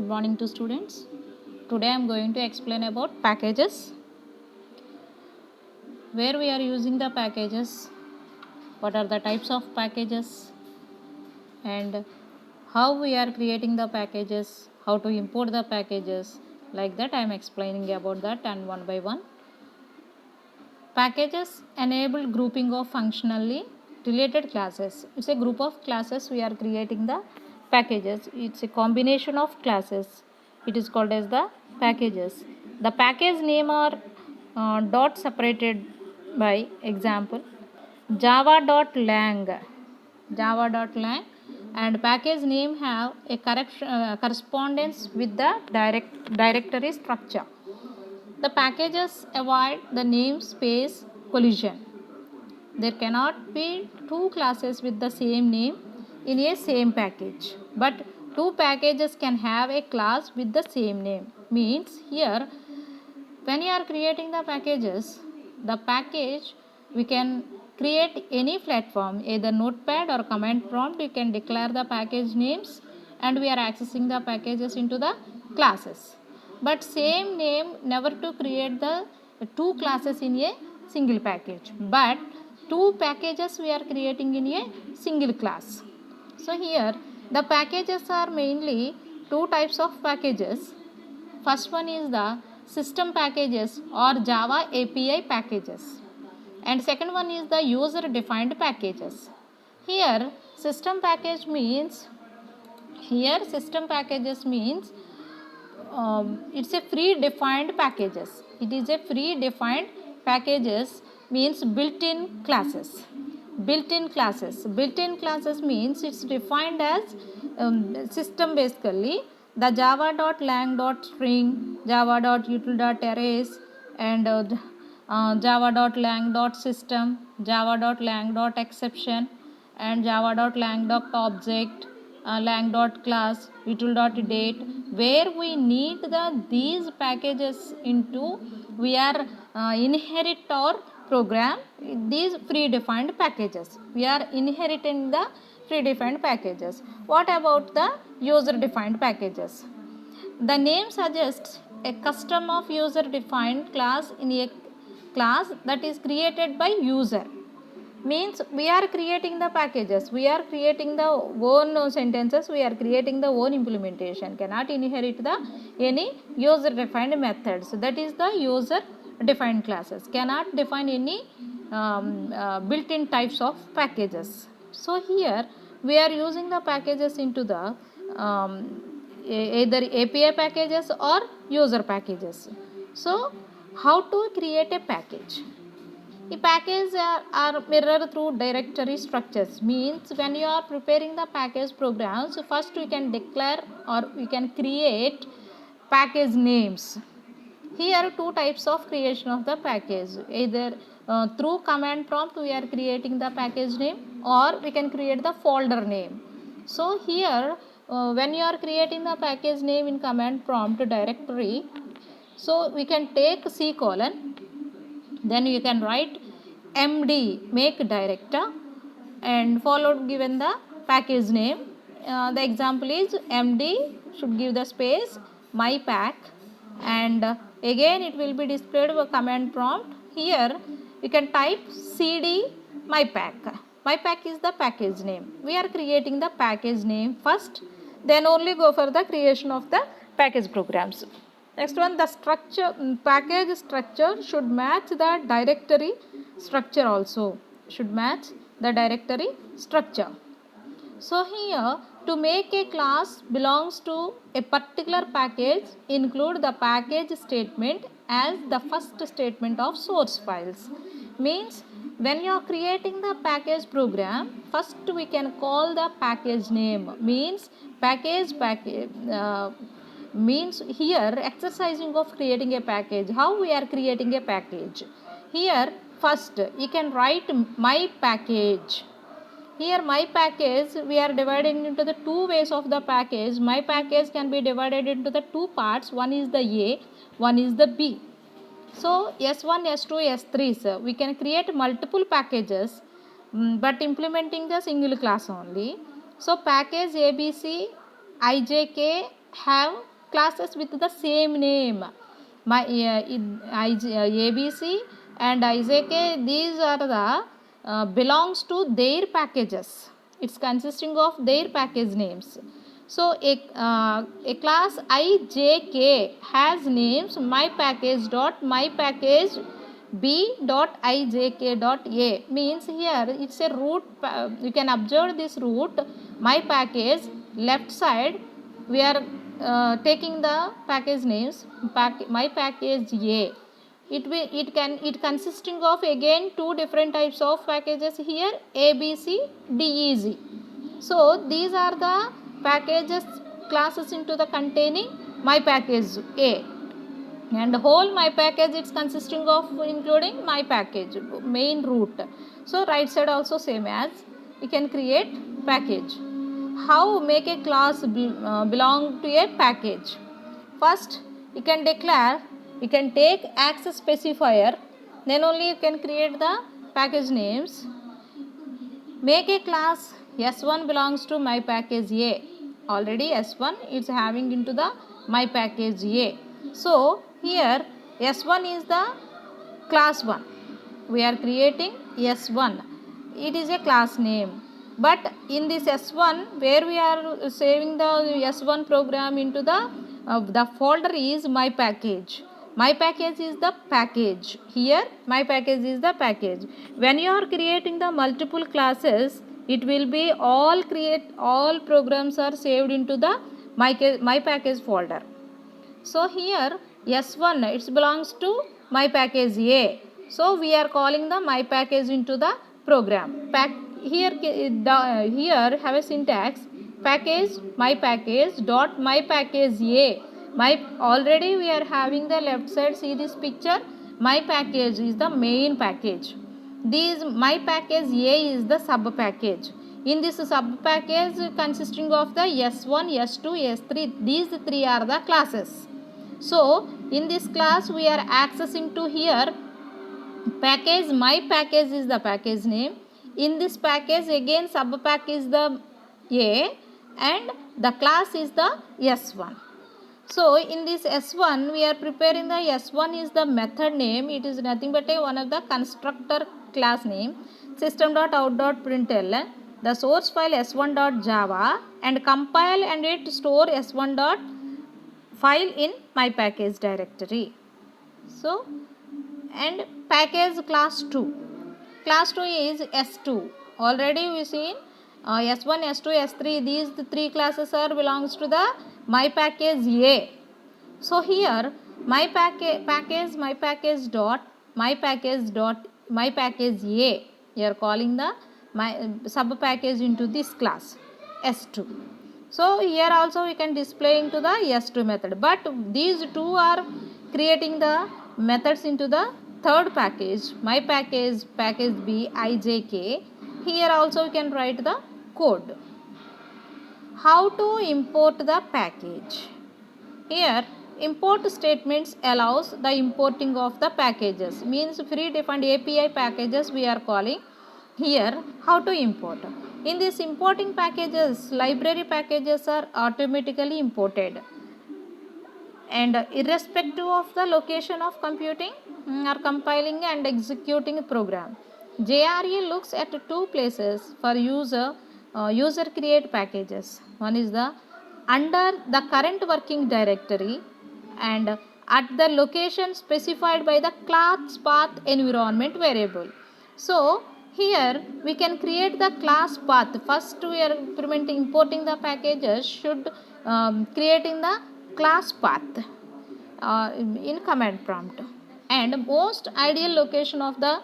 Good morning to students. Today I am going to explain about packages, where we are using the packages, what are the types of packages, and how we are creating the packages, how to import the packages. Like that I am explaining about that and one by one. Packages enable grouping of functionally related classes. It's a group of classes we are creating the packages. It's a combination of classes. It is called as the packages. The package name are dot separated by example java.lang and package name have a correspondence with the directory structure. The packages avoid the namespace collision. There cannot be two classes with the same name in a same package, but two packages can have a class with the same name. Means here, when you are creating the packages, the package we can create any platform, either notepad or command prompt. You can declare the package names and we are accessing the packages into the classes, but same name never to create the two classes in a single package, but two packages we are creating in a single class. So here the packages are mainly two types of packages. First one is the system packages or Java API packages, and second one is the user defined packages. Here system package means here system packages means it's a free defined packages. It is a free defined packages means built-in classes. Built-in classes means it's defined as system basically the java.lang.string, java.util.arrays, and java.lang.system, java.lang.exception, and java.lang.object, lang.class, util.date. Where we need these packages into, we are inherit our program these predefined packages. We are inheriting the predefined packages. What about the user defined packages? The name suggests a custom of user defined class in a class that is created by user. Means we are creating the packages, we are creating the own sentences, we are creating the own implementation, cannot inherit the any user defined methods. That is the user defined classes, cannot define any built-in types of packages. So here we are using the packages into the either API packages or user packages. So how to create a package? The packages are mirrored through directory structures. Means when you are preparing the package programs, first we can declare or we can create package names. Here two types of creation of the package. Either through command prompt we are creating the package name, or we can create the folder name. So here when you are creating the package name in command prompt directory, so we can take C colon, then you can write md make director and followed given the package name. The example is md should give the space my pack, and again it will be displayed by command prompt. Here you can type cd my pack. My pack is the package name. We are creating the package name first, then only go for the creation of the package programs. Next one, the structure, package structure should match the directory structure also. Should match the directory structure. So here to make a class belongs to a particular package, include the package statement as the first statement of source files. Means when you are creating the package program, first we can call the package name. Means package means here exercising of creating a package. How we are creating a package? Here first you can write my package. Here my package we are dividing into the two ways of the package. My package can be divided into the two parts. One is the A, one is the B. So S1, S2, S3, so we can create multiple packages, but implementing the single class only. So package ABC, IJK have classes with the same name. My ABC and IJK, these are the belongs to their packages. It's consisting of their package names. So a class IJK has names my package dot my package b dot ijk dot a, means here it's a root. You can observe this root my package. Left side we are taking the package names my package a. It consisting of again two different types of packages here, a b c d e z. So these are the packages classes into the containing my package a, and whole my package it's consisting of including my package main root. So right side also same as you can create package. How make a class belong to a package? First you can declare, you can take access specifier, then only you can create the package names. Make a class S1 belongs to my package A. Already S1 is having into the my package A. So here S1 is the class 1. We are creating S1. It is a class name. But in this S1 where we are saving the S1 program into the folder is my package. My package is the package. Here my package is the package. When you are creating the multiple classes, it will be all programs are saved into the my package folder. So here S1 it belongs to my package A. So we are calling the my package into the program. Here have a syntax package my package dot my package A. My already we are having the left side, see this picture, my package is the main package. These my package A is the sub package. In this sub package consisting of the S1, S2, S3, these three are the classes. So in this class we are accessing to here package, my package is the package name. In this package again sub pack is the A and the class is the S1. So in this S1 we are preparing the S1 is the method name. It is nothing but one of the constructor class name, system.out.println, the source file s1.java, and compile and it store s1.file in my package directory. So and package class 2. Class 2 is S2. Already we seen S1, S2, S3, these three classes are belongs to the my package A. So here my package my package dot my package A. You are calling the my sub package into this class S2. So here also we can display into the S2 method, but these two are creating the methods into the third package my package B IJK. Here also we can write the code. How to import the package? Here import statements allows the importing of the packages, means predefined API packages we are calling. Here how to import? In this importing packages, library packages are automatically imported, and irrespective of the location of computing or compiling and executing a program. JRE looks at two places for user create packages. One is the under the current working directory and at the location specified by the class path environment variable. So here we can create the class path. First we are importing the packages should creating the class path in command prompt, and most ideal location of the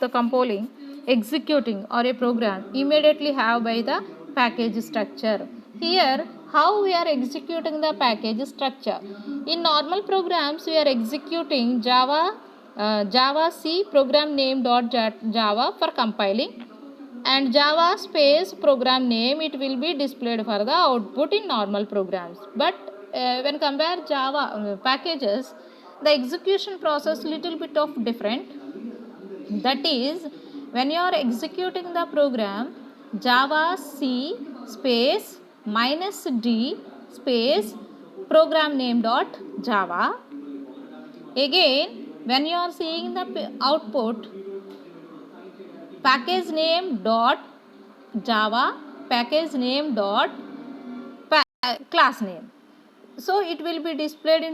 compiling, executing or a program immediately have by the package structure. Here how we are executing the package structure? In normal programs we are executing Java C program name dot Java for compiling, and Java space program name it will be displayed for the output in normal programs. But when compare Java packages, the execution process little bit of different. That is, when you are executing the program Java C space -d space program name dot java. Again, when you are seeing the output, package name dot java, package name dot class name. So it will be displayed in